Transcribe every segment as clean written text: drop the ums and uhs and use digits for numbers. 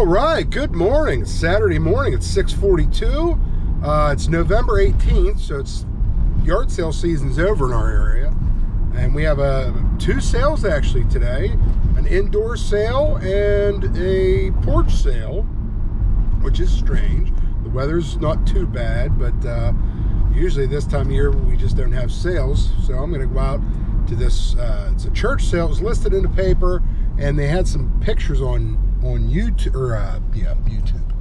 All right, good morning. It's Saturday morning. It's 6:42. It's November 18th, so it's yard sale season's over in our area. And we have two sales actually today, an indoor sale and a porch sale, which is strange. The weather's not too bad, but usually this time of year we just don't have sales. So I'm going to go out to this, it's a church sale. It was listed in the paper, and they had some pictures on YouTube, YouTube.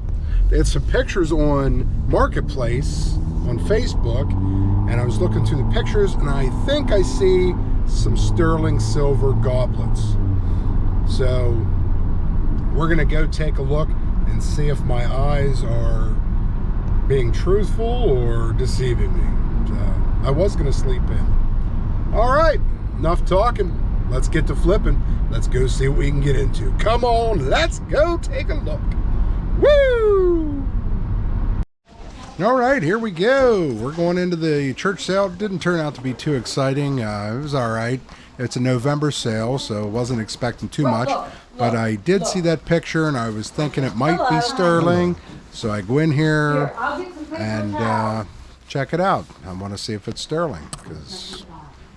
They had some pictures on Marketplace on Facebook, and I was looking through the pictures, and I think I see some sterling silver goblets. So we're gonna go take a look and see if my eyes are being truthful or deceiving me. So I was gonna sleep in. All right, enough talking. Let's get to flipping. Let's go see what we can get into. Come on, let's go take a look. Woo! All right, here we go. We're going into the church sale. It didn't turn out to be too exciting. It was all right. It's a November sale, so I wasn't expecting too much. But I did see that picture, and I was thinking it might be sterling. So I go in here and check it out. I want to see if it's sterling, because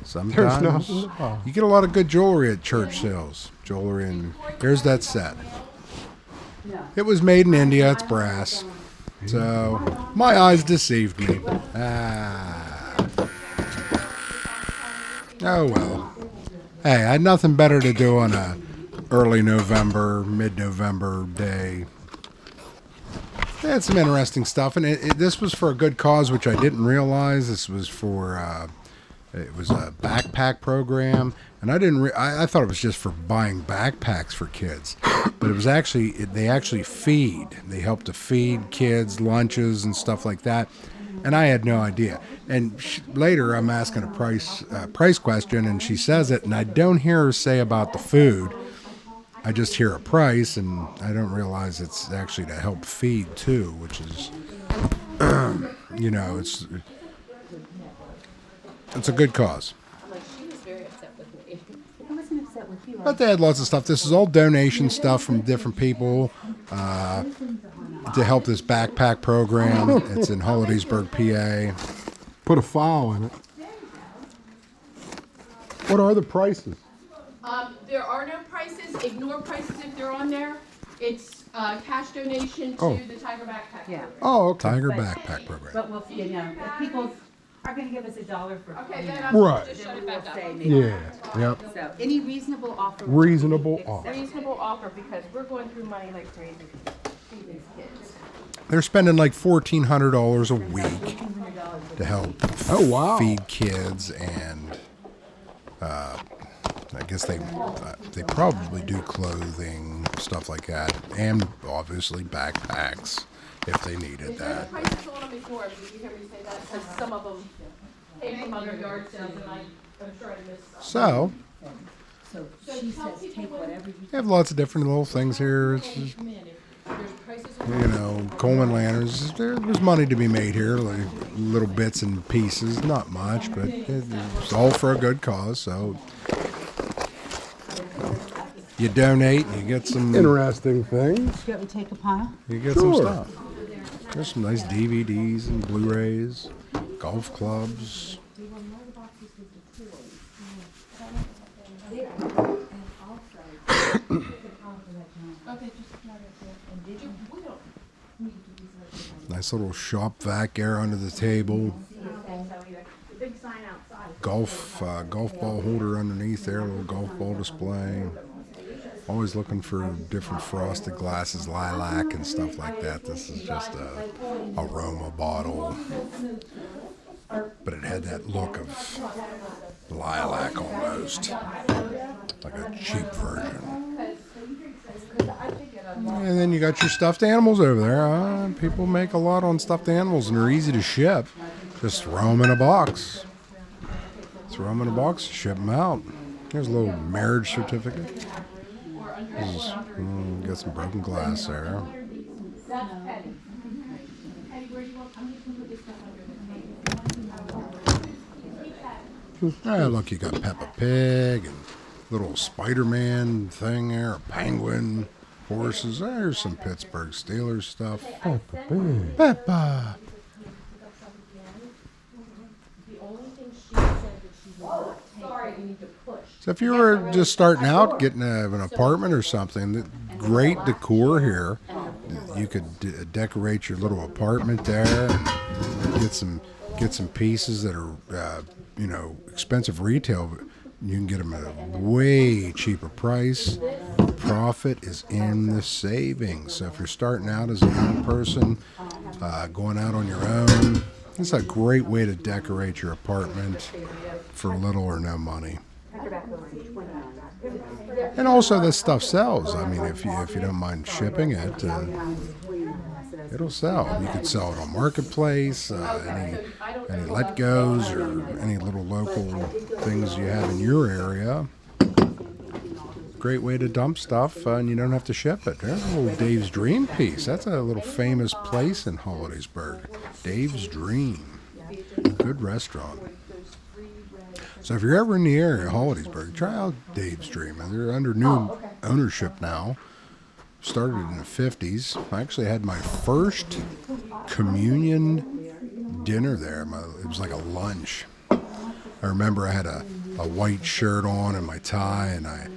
sometimes you get a lot of good jewelry at church sales. Jewelry, and here's that set. It was made in India. It's brass. So my eyes deceived me. Oh well. Hey, I had nothing better to do on a early November, mid-November day. They had some interesting stuff, and this was for a good cause, which I didn't realize. This was for it was a backpack program, and I thought it was just for buying backpacks for kids, but it was actually they actually feed. They help to feed kids lunches and stuff like that, and I had no idea. And later, I'm asking a price question, and she says it, and I don't hear her say about the food. I just hear a price, and I don't realize it's actually to help feed too, which is, it's a good cause. But they had lots of stuff. This is all donation stuff from different people to help this backpack program. It's in Hollidaysburg, PA. Put a file in it. What are the prices? There are no prices. Ignore prices if they're on there. It's cash donation to the Tiger Backpack. Yeah. Oh, okay. Tiger Backpack Program. But we'll, if people are going to give us $1 for Okay, you then know, I'm Right. just shut it we'll back up. say maybe. Yeah. Yep. So any reasonable offer. Reasonable offer. Reasonable offer, because we're going through money like crazy to feed these kids. They're spending like $1,400 a week to help feed kids, and I guess they probably do clothing, stuff like that, and obviously backpacks if they needed that. The prices on them ignore. Did you hear me say that? Because some of them came from other yard sales, and I'm sure I missed some. So So she says take whatever you. they have lots of different little things here. It's just, There's prices on Coleman lanterns. There's money to be made here, like little bits and pieces, not much, but it's all for a good cause. So you donate, and you get some. Interesting things. You want me to take a pile? You get some Sure. stuff. There's some nice DVDs and Blu-rays, golf clubs. Nice little shop vac there under the table. Golf ball holder underneath there, little golf ball display. Always looking for different frosted glasses, lilac and stuff like that. This is just a aroma bottle, but it had that look of lilac almost, like a cheap version. And then you got your stuffed animals over there. People make a lot on stuffed animals, and they're easy to ship. Just throw them in a box. Throw them in a box, ship them out. Here's a little marriage certificate. Got some broken glass there. Look, you got Peppa Pig and little Spider-Man thing there, a penguin. horses. There's some Pittsburgh Steelers stuff. Peppa Pig. Peppa. The only thing she said that she would not take, that you need to push. So if you were just starting out, getting an apartment or something, great decor here. You could decorate your little apartment there. Get some pieces that are expensive retail. But you can get them at a way cheaper price. Profit is in the savings. So if you're starting out as a young person, going out on your own, it's a great way to decorate your apartment for little or no money. And also, this stuff sells. I mean, if you don't mind shipping it, it'll sell. You could sell it on Marketplace, any let goes or any little local things you have in your area. Great way to dump stuff, and you don't have to ship it. There's a little Dave's Dream piece. That's a little famous place in Hollidaysburg. Dave's Dream. Good restaurant. So if you're ever in the area of Hollidaysburg, try out Dave's Dream. They're under new ownership now. Started in the 50s. I actually had my first communion dinner there. It was like a lunch. I remember I had a white shirt on and my tie, and I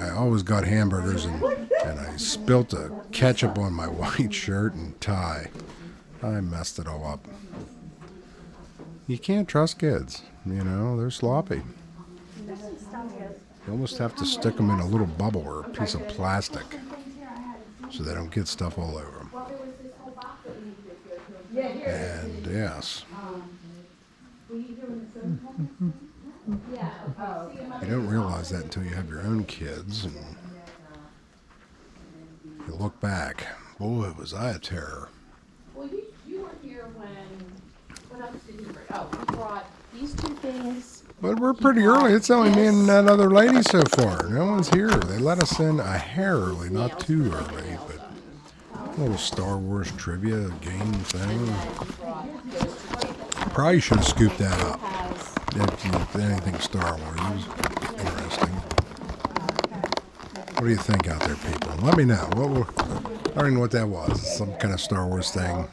always got hamburgers, and I spilt the ketchup on my white shirt and tie. I messed it all up. You can't trust kids. They're sloppy. You almost have to stick them in a little bubble or a piece of plastic so they don't get stuff all over them. And yes, you don't realize that until you have your own kids, and you look back. Boy, was I a terror. Well, you were here what else did you bring? Oh, we brought these two things. But we're pretty early. It's only me and that other lady so far. No one's here. They let us in a hair early, not too early, but a little Star Wars trivia game thing. Probably should have scooped that up. If anything Star Wars, it was interesting. What do you think out there, people? Let me know. I don't know what that was. Some kind of Star Wars thing.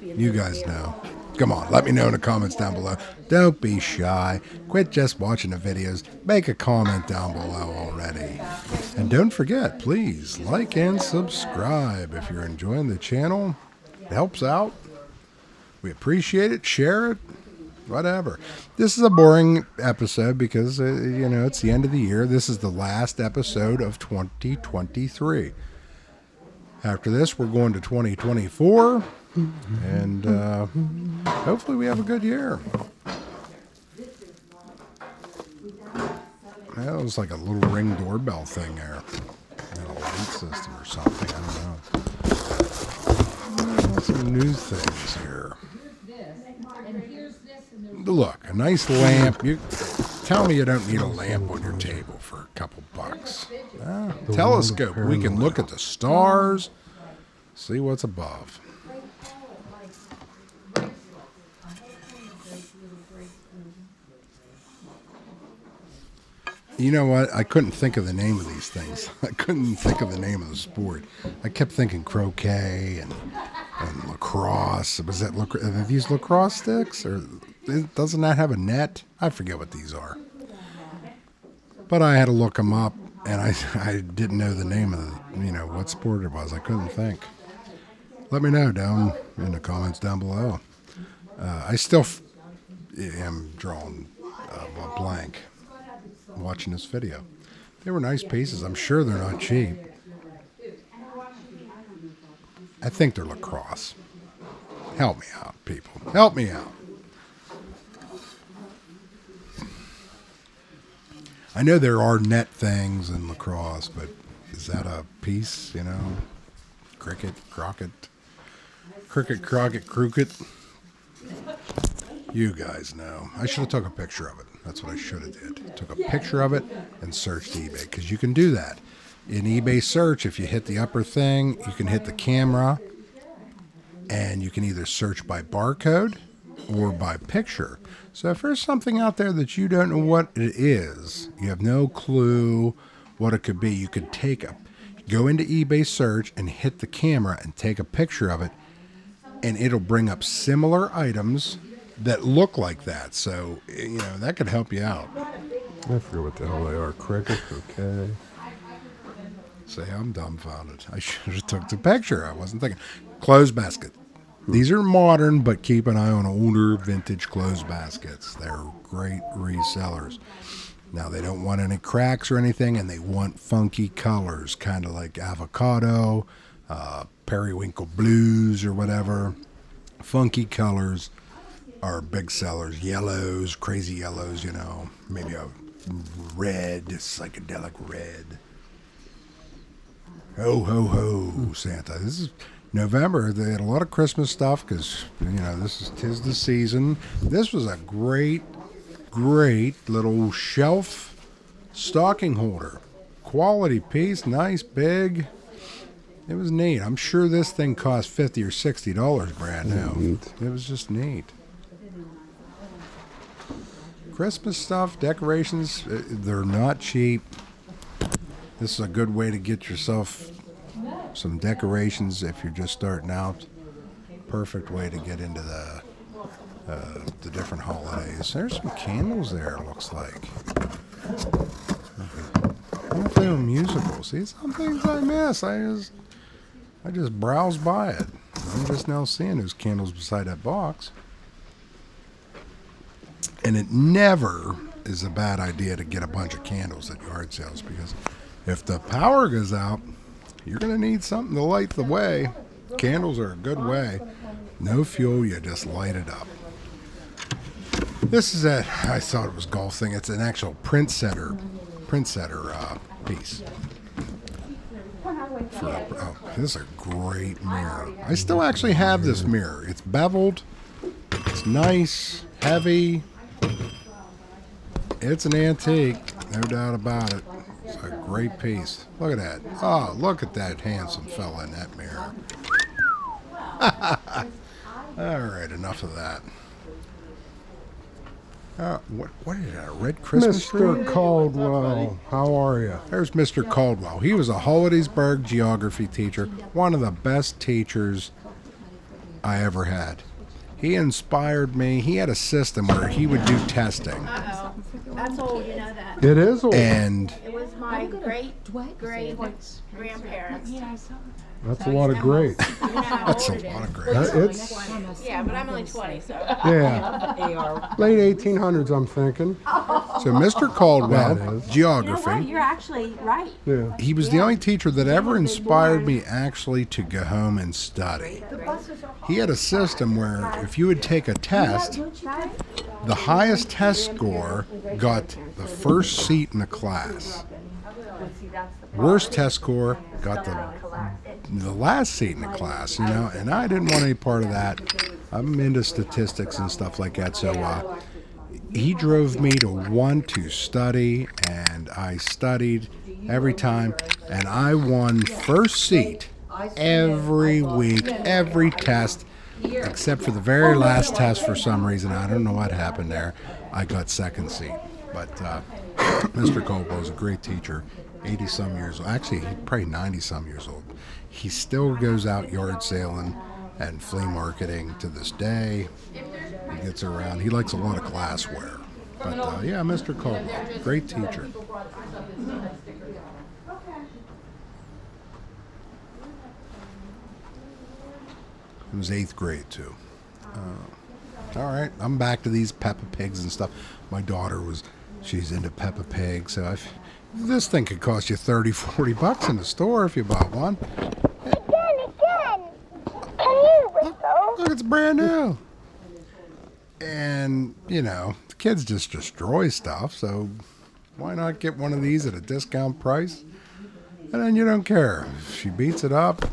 You guys know. Come on, let me know in the comments down below. Don't be shy. Quit just watching the videos. Make a comment down below already. And don't forget, please like and subscribe if you're enjoying the channel. It helps out. We appreciate it. Share it. Whatever. This is a boring episode because, it's the end of the year. This is the last episode of 2023. After this, we're going to 2024. And hopefully we have a good year. That was like a little Ring doorbell thing there. And a light system or something. I don't know. Some new things here. Look, a nice lamp. You tell me you don't need a lamp on your table for a couple bucks. Telescope. We can look at the stars, see what's above. You know what? I couldn't think of the name of these things. I couldn't think of the name of the sport. I kept thinking croquet and lacrosse. Was that are these lacrosse sticks? Or doesn't that have a net? I forget what these are. But I had to look them up, and I didn't know the name of what sport it was. I couldn't think. Let me know down in the comments down below. I still am drawing a blank watching this video. They were nice pieces. I'm sure they're not cheap. I think they're lacrosse. Help me out, people. Help me out. I know there are net things in lacrosse, but is that a piece, Cricket, croquet. You guys know. I should have took a picture of it. That's what I should have did. Took a picture of it and searched eBay, because you can do that. In eBay search, if you hit the upper thing, you can hit the camera, and you can either search by barcode or by picture. So if there's something out there that you don't know what it is, you have no clue what it could be, you could Go into eBay search and hit the camera and take a picture of it, and it'll bring up similar items that look like that. So, that could help you out. I forget what the hell they are. Crickets, okay. Say, I'm dumbfounded. I should have took the picture. I wasn't thinking. Clothes basket. These are modern, but keep an eye on older vintage clothes baskets. They're great resellers. Now, they don't want any cracks or anything, and they want funky colors, kind of like avocado, periwinkle blues or whatever. Funky colors are big sellers. Yellows, crazy yellows, maybe a red, psychedelic red. Ho, ho, ho, Santa. This is November. They had a lot of Christmas stuff because, tis the season. This was a great little shelf stocking holder. Quality piece, nice, big. It was neat. I'm sure this thing cost $50 or $60 brand new. It was just neat. Christmas stuff, decorations, they're not cheap. This is a good way to get yourself some decorations if you're just starting out. Perfect way to get into the different holidays. There's some candles there, it looks like. I don't think they're musical. See, some things I miss. I just browse by it. I'm just now seeing those candles beside that box. And it never is a bad idea to get a bunch of candles at yard sales, because if the power goes out, you're going to need something to light the way. Candles are a good way. No fuel, you just light it up. This is I thought it was golf thing. It's an actual print setter piece. This is a great mirror. I still actually have this mirror. It's beveled. It's nice, heavy. It's an antique, no doubt about it. It's a great piece. Look at that. Oh, look at that handsome fella in that mirror. All right, enough of that. What is that, a red Christmas tree? Mr. Caldwell, how are you? There's Mr. Caldwell. He was a Hollidaysburg geography teacher, one of the best teachers I ever had. He inspired me. He had a system where he would do testing. That's old, you know that. It is old. And It was my great grandparents. That's a lot of great. that's a lot of great. It's, Yeah, but I'm only 20, so. yeah, late 1800s, I'm thinking. So Mr. Caldwell, That is. geography. You're actually right. Yeah. He was the only teacher that ever inspired me actually to go home and study. He had a system where if you would take a test, the highest test score got the first seat in the class. Worst test score got the last seat in the class, and I didn't want any part of that. I'm into statistics and stuff like that, so he drove me to want to study, and I studied every time, and I won first seat every week, every test, except for the very last test. For some reason, I don't know what happened there, I got second seat. But Mr. Caldwell was a great teacher, 80-some years old. Actually, he's probably 90-some years old. He still goes out yard sailing and flea marketing to this day. He gets around. He likes a lot of glassware. But yeah, Mr. Caldwell, great teacher. It was 8th grade, too. All right, I'm back to these Peppa Pigs and stuff. My daughter she's into Peppa Pig, so this thing could cost you $30-40 in the store if you bought one. Again. Come here, Whistle. Look, it's brand new. And, the kids just destroy stuff, so why not get one of these at a discount price? And then you don't care. If she beats it up,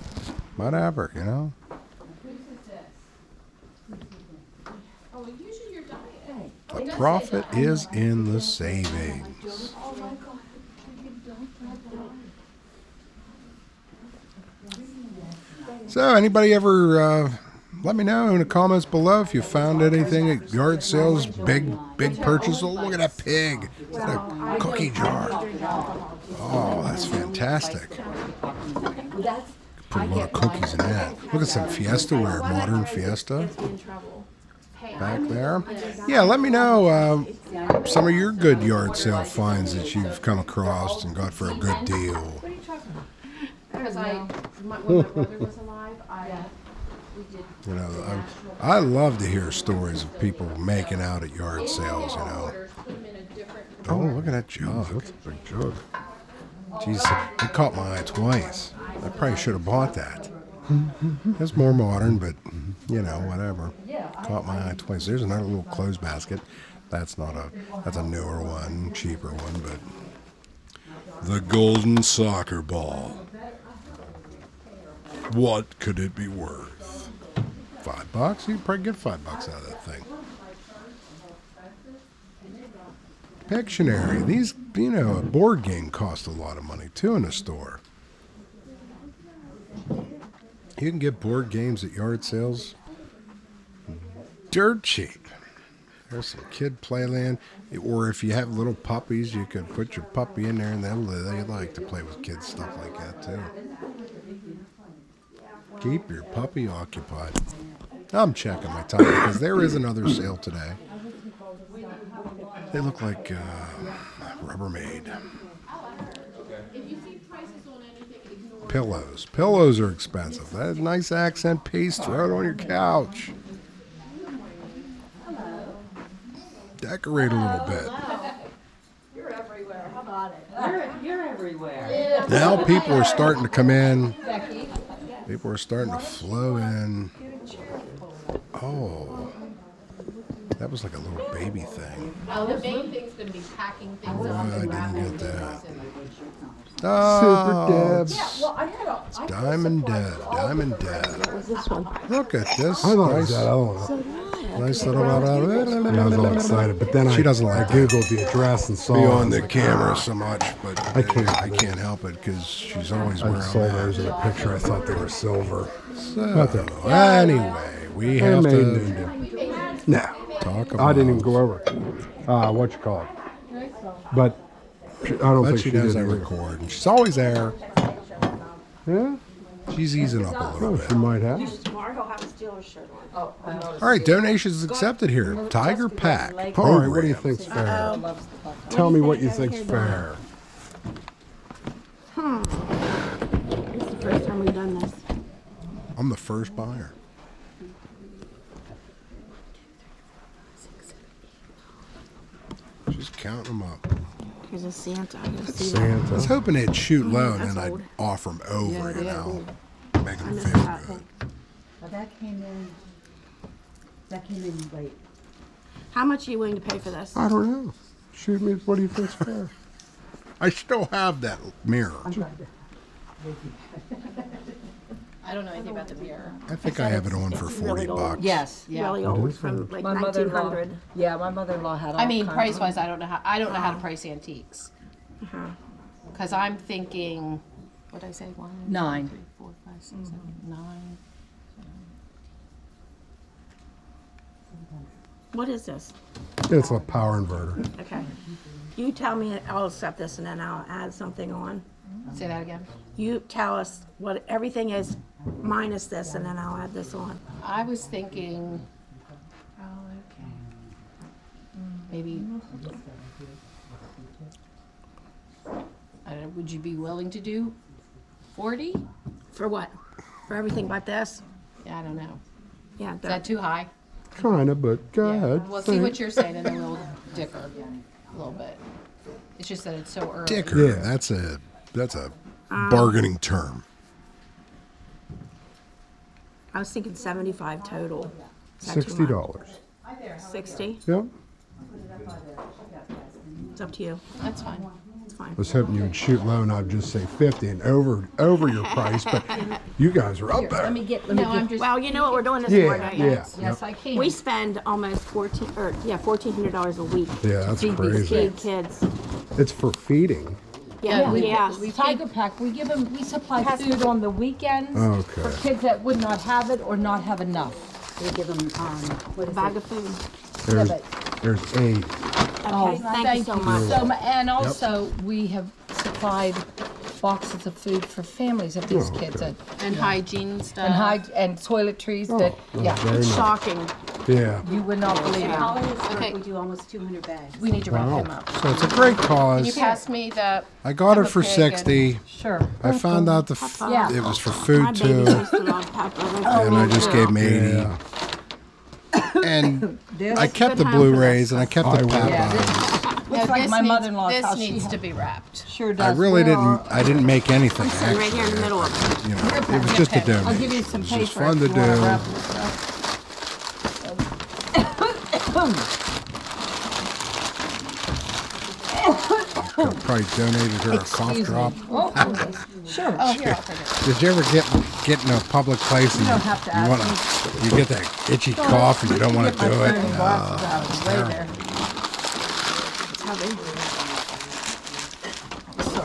whatever, The profit is in the savings. So, anybody ever let me know in the comments below if you found anything at yard sales, big purchase. Oh, look at that pig. Is that a cookie jar? Oh, that's fantastic. Put a lot of cookies in that. Look at some Fiesta wear, modern Fiesta back there. Yeah, let me know some of your good yard sale finds that you've come across and got for a good deal. Because when my brother was alive, we did. You know, I love to hear stories of people making out at yard sales. You know. Put them in a different. Oh, look at that jug. That's a big jug. Jeez, it caught my eye twice. I probably should have bought that. It's more modern, but you know, whatever. Caught my eye twice. There's another little clothes basket. That's a newer one, cheaper one, but the golden soccer ball. What could it be worth? $5? You could probably get $5 out of that thing. Pictionary. These, you know, a board game costs a lot of money too in the store. You can get board games at yard sales dirt cheap. There's some kid playland. Or if you have little puppies, you could put your puppy in there and they like to play with kids, stuff like that too. Keep your puppy occupied. I'm checking my time because there is another sale today. They look like Rubbermaid. If you see prices on anything, ignore. Pillows. Pillows are expensive. That nice accent piece. Throw it on your couch. Decorate a little bit. You're everywhere. How about it? You're everywhere. Now people are starting to come in. People are starting to flow in. Oh. That was like a little baby thing. The main thing's going to be packing things Oh, up. I and wrapping didn't get things that. and- Oh, Super Debs. Well, I had a. it's Diamond Deb. Diamond Deb. This one. Look at this. I thought it Nice, was that other one. nice little. I was all excited, but then She doesn't like I googled the address and saw Be it. on the camera so much, but I can't. I can't help it because she's always I wearing saw those in that. a picture. I thought they were silver. So, anyway, we have Handmade in to India. No, talk about. I didn't even go over it. What you call it? But I don't But think she she knows did I either. record, and she's always there. Yeah, She's easing up a little oh, bit. she might have. Tomorrow he'll have a Steelers shirt on. All right, donations accepted here. Tiger Pack. All right, what do you Program. think's fair? Tell me what you think's fair. This is the first time we've done this. I'm the first buyer. She's counting them up. Here's a Santa. I gotta see I was Santa. hoping they'd shoot low and that's then I'd old. offer them over, you know, make them missed feel that. good. Well, that came in late. How much are you willing to pay for this? I don't know. Shoot me. What do you think's fair? I still have that mirror. I don't know anything about the mirror. I think I have it on for It's 40 really old. bucks. Yes, yeah. Really old, from like My mother-in-law. 1900. Yeah, my mother-in-law had all I mean, kinds price of- wise, I don't know how to price antiques. Uh-huh. Because I'm thinking, what did I say? 1, 9. 2, 3, 4, 5, 6, 7, 9. What is this? It's a power inverter. Okay. You tell me, I'll accept this and then I'll add something on. Say that again. You tell us what everything is minus this and then I'll add this on. I was thinking, maybe, I don't know, would you be willing to do 40? For what? For everything but this? Yeah, I don't know. Yeah, Is that too high? Kinda, but go ahead. Well, see what you're saying and then we'll dicker a little bit. It's just that it's so early. Dicker, Yeah. that's a bargaining term. I was thinking 75 total. Is that too much? $60. 60? Yep. It's up to you. That's fine. It's fine. I was hoping you would shoot low and I'd just say 50 and over your price, but you guys are up there. No, I'm just, Well, you know what we're doing this Yeah, for, don't you? yeah. yes, I can. We spend almost $1,400 a week Yeah, that's to crazy. feed kids. It's for feeding. Yeah, we- yeah. Tiger Pack, we supply food on the weekends Okay. for kids that would not have it or not have enough. We give them, what A is bag it? of food. There's 8. Okay, thank you so much. So, and also, we have supplied boxes of food for families of these Oh, kids okay. And hygiene stuff. and toiletries that, yeah, Very nice. Shocking. Yeah. you would not believe it. Hollywood Okay. would do almost 200 bags. We need to wrap Wow. them up. So it's a great Can you cause. pass me the? I got I'm it a for pig 60. Sure. I found out Yeah. it was for My food baby too, used to love pepper. and I just gave him 80. Yeah. And This, I kept the good time for Blu-rays and I kept the I will. yeah, Popeyes. this looks like my mother-in-law's This house. needs She to be wrapped. sure I does. really Where didn't. are- I didn't make anything. Sitting right here in the middle of it. You know, it was just a I'll I'll give donation. you some It was paper. just fun to if you wanna do. wrap this up. Could probably donated her a cough Excuse me. drop. Oh, sure. Oh, here, I'll take it. Did you ever get in a public place and don't have to you ask wanna you get that itchy cough and you don't want to Get do my it? phone and glasses out of the way there. That's how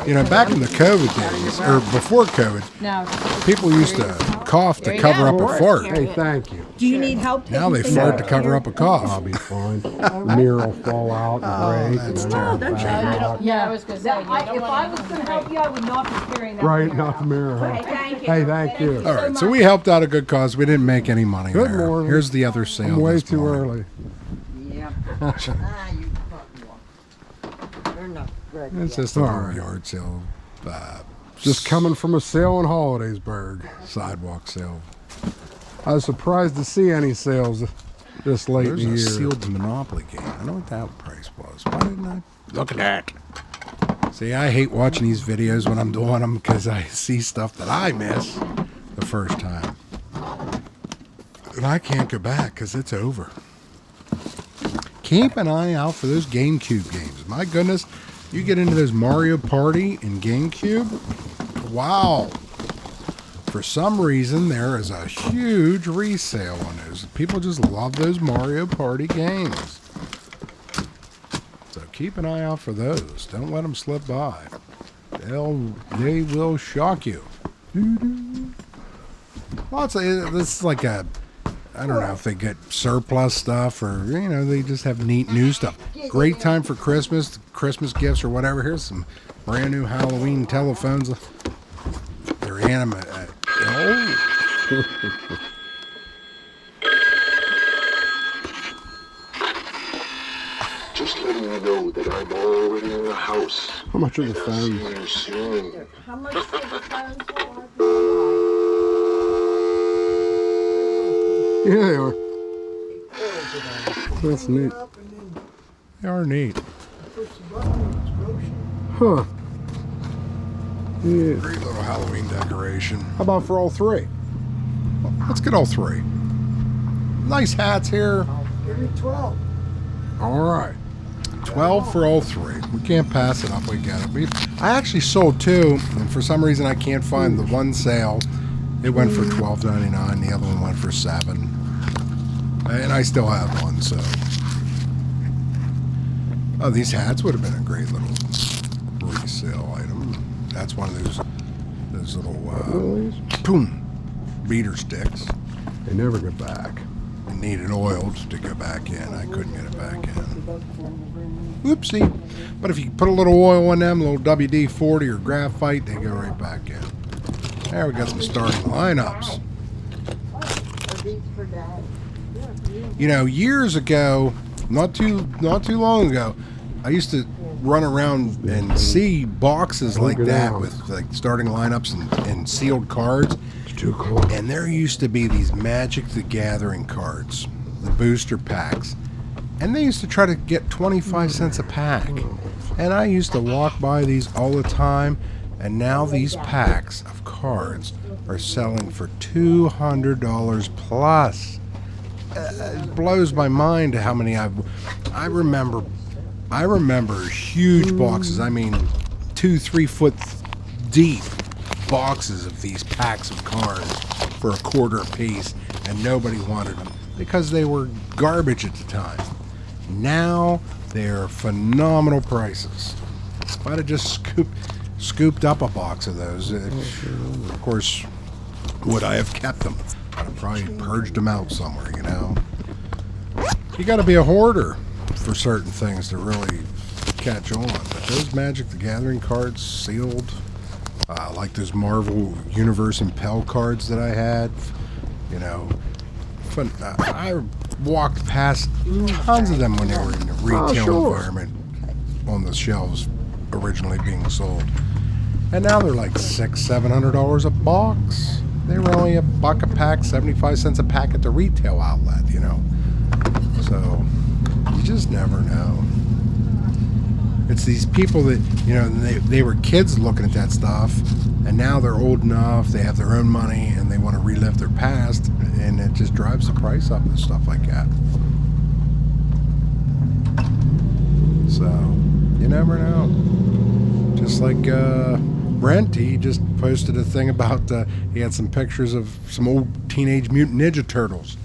they You know, back in the COVID days or before COVID, Now, people used to cough to There you cover go. up a fart. Hey, thank you. do you need help? Now they taking fart things to out? cover up a cough. I'll be fine. The mirror will fall out and break. that's and then I'll terrible. back out. Yeah, I was gonna say, That- you don't if I wanna- was going to help you, I would not be carrying that. Right, mirror not the out. mirror. huh? Thank you. Hey, thank you. All right, so we helped out a good cause. We didn't make any money Good there. morning. Here's the other sale. I'm way this too morning. early. It's just a little yard sale. Just coming from a sale in Hollidaysburg. Sidewalk sale. I was surprised to see any sales this late There's in a the year. sealed Monopoly game. I know what that price was. Why didn't I look at that? See, I hate watching these videos when I'm doing them because I see stuff that I miss the first time. And I can't go back because it's over. Keep an eye out for those GameCube games. My goodness, you get into those Mario Party and GameCube. Wow. For some reason, there is a huge resale on those. People just love those Mario Party games. So keep an eye out for those. Don't let them slip by. They will shock you. Lots of this is like a. I don't know if they get surplus stuff or they just have neat new stuff. Great time for Christmas gifts or whatever. Here's some brand new Halloween telephones. They're anime. Just letting you know that I'm already in the house. How much are the See phones? you soon. Yeah, they are. That's neat. They are neat. Huh. Yeah. Great little Halloween decoration. How about for all three? Let's get all three. Nice hats here. All right. 12 for all three. We can't pass it up. We get it. I actually sold two, and for some reason I can't find the one sale. It went for $12.99. The other one went for $7. And I still have one, so. Oh, these hats would have been a great little resale item. That's one of those little boom beater sticks. They never get back. It needed oiled to go back in. I couldn't get it back in. Whoopsie. But if you put a little oil in them, a little WD-40 or graphite, they go right back in. There we got some starting lineups. Years ago, not too long ago, I used to run around and see boxes like that with like starting lineups and sealed cards. It's too cold. And there used to be these Magic the Gathering cards, the booster packs. And they used to try to get 25 cents a pack. And I used to walk by these all the time. And now these packs of cards are selling for $200 plus. It blows my mind how many I remember huge boxes. I mean, 2-3 foot deep boxes of these packs of cards for $0.25 a piece, and nobody wanted them because they were garbage at the time. Now they're phenomenal prices. If I'd have just scooped up a box of those, of course, would I have kept them? I'd have probably purged them out somewhere, You got to be a hoarder for certain things to really catch on. But those Magic the Gathering cards, sealed, like those Marvel Universe Impel cards that I had. You know, I walked past tons of them when they were in the retail environment on the shelves originally being sold. And now they're like $600-700 a box. They were only $1 a pack, 75 cents a pack at the retail outlet, you know. So you just never know. It's these people that, you know, they were kids looking at that stuff, and now they're old enough, they have their own money, and they want to relive their past, and it just drives the price up and stuff like that. So, you never know. Just like Brent, he just posted a thing about, he had some pictures of some old Teenage Mutant Ninja Turtles.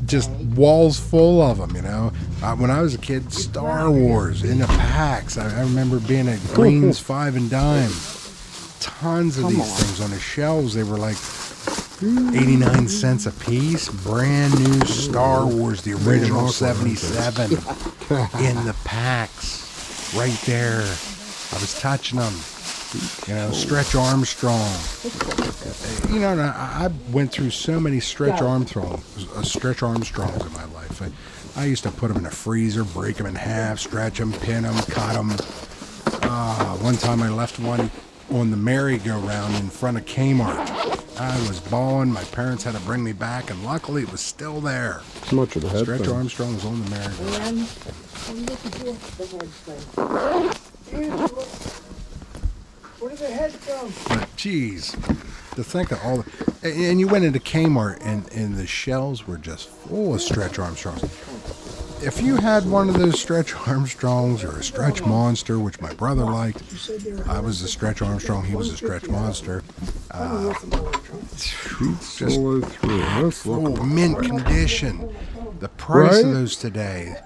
Just walls full of them, you know. When I was a kid, Star Wars in the packs. I remember being at Green's 5 and Dime. Tons of these things on the shelves. They were like 89 cents a piece. Brand new Star Wars, the original 77, in the packs, right there. I was touching them. You know, Stretch Armstrong. You know, I went through so many Stretch Armstrongs in my life. I used to put them in a freezer, break them in half, stretch them, pin them, cut them. One time I left one on the merry-go-round in front of Kmart. I was bawling. My parents had to bring me back, and luckily it was still there. Too much of the head Stretch thing. Armstrong was on the merry-go-round. Where did the head go? But geez, to think of all the, and you went into Kmart and the shelves were just full of Stretch Armstrongs. If you had one of those Stretch Armstrongs or a Stretch Monster, which my brother liked, I was a Stretch Armstrong, he was a Stretch Monster. Just full mint condition. The price of those today,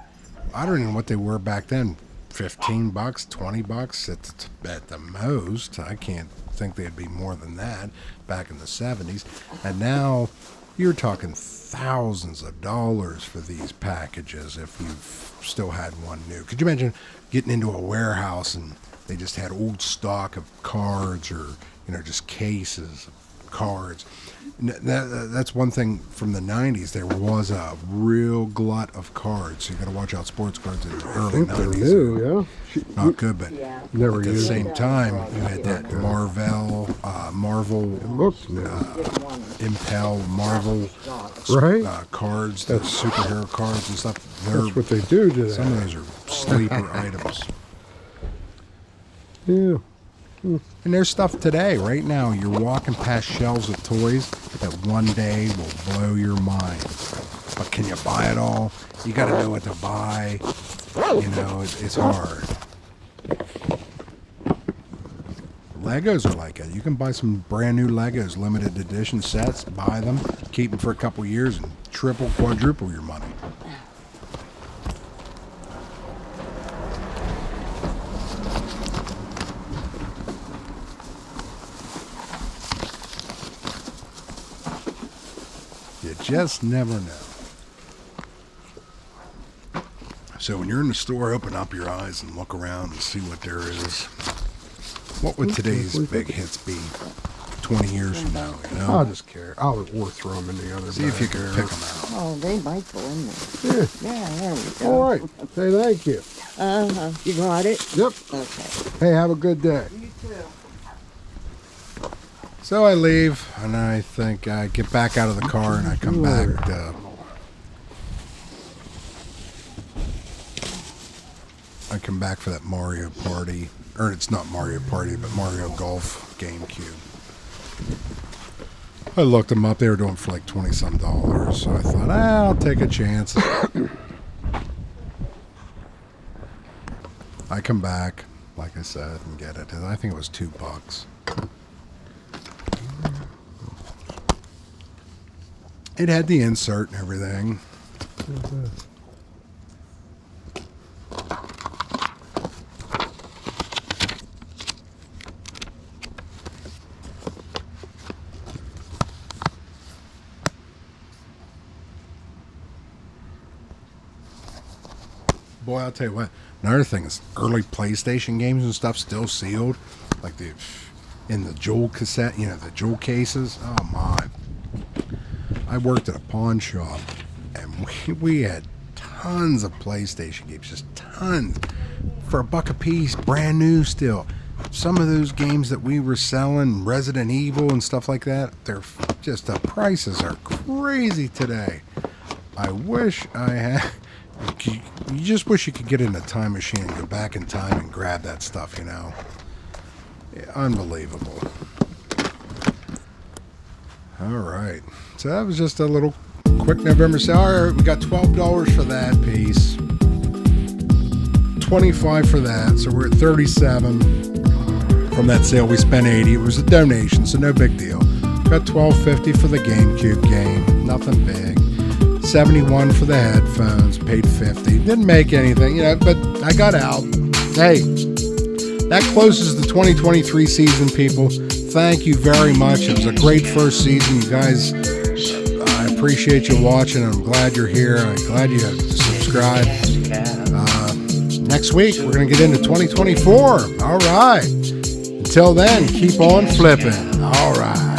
I don't even know what they were back then. $15, $20 at the most. I can't think they'd be more than that back in the 70s. And now you're talking thousands of dollars for these packages if you've still had one new. Could you imagine getting into a warehouse and they just had old stock of cards or, you know, just cases of cards? That's one thing from the 90s. There was a real glut of cards. So you got to watch out sports cards in the early 90s. They're new, yeah. Not good, but Never at the used same them. time, you had that Marvel, Looks new. Impel, Marvel Right? cards, the superhero cards and stuff. That's what they do today. Some of those are sleeper items. Yeah. And there's stuff today, right now. You're walking past shelves of toys that one day will blow your mind. But can you buy it all? You got to know what to buy. You know, it's hard. Legos are like it. You can buy some brand new Legos, limited edition sets, buy them, keep them for a couple years, and triple, quadruple your money. You just never know. So when you're in the store, open up your eyes and look around and see what there is. What would today's big hits be 20 years from now, you know? I'll just carry. I'll or throw them in the other See if you bag can there. pick them out. Oh, they might go in there. Yeah, there we go. All right. Say thank you. You got it? Yep. Okay. Hey, have a good day. So I leave, and I think I get back out of the car, and I come back. I come back for that Mario Party, or it's not Mario Party, but Mario Golf GameCube. I looked them up; they were doing for like $20-some, so I thought, I'll take a chance. I come back, like I said, and get it. And I think it was $2. It had the insert and everything. Boy, I'll tell you what. Another thing is early PlayStation games and stuff still sealed. Like in the jewel cassette, the jewel cases. Oh my. I worked at a pawn shop, and we had tons of PlayStation games, just tons, for $1 a piece, brand new still. Some of those games that we were selling, Resident Evil and stuff like that, they're just, the prices are crazy today. I wish I had, you just wish you could get in a time machine and go back in time and grab that stuff, Yeah, unbelievable. All right. So that was just a little quick November sale. All right, we got $12 for that piece. $25 for that. So we're at $37. From that sale, we spent $80. It was a donation, so no big deal. Got $12.50 for the GameCube game. Nothing big. $71 for the headphones. Paid $50. Didn't make anything, but I got out. Hey, that closes the 2023 season, people. Thank you very much. It was a great first season. You guys, I appreciate you watching. I'm glad you're here. I'm glad you subscribed. Next week, we're going to get into 2024. All right. Until then, keep on flipping. All right.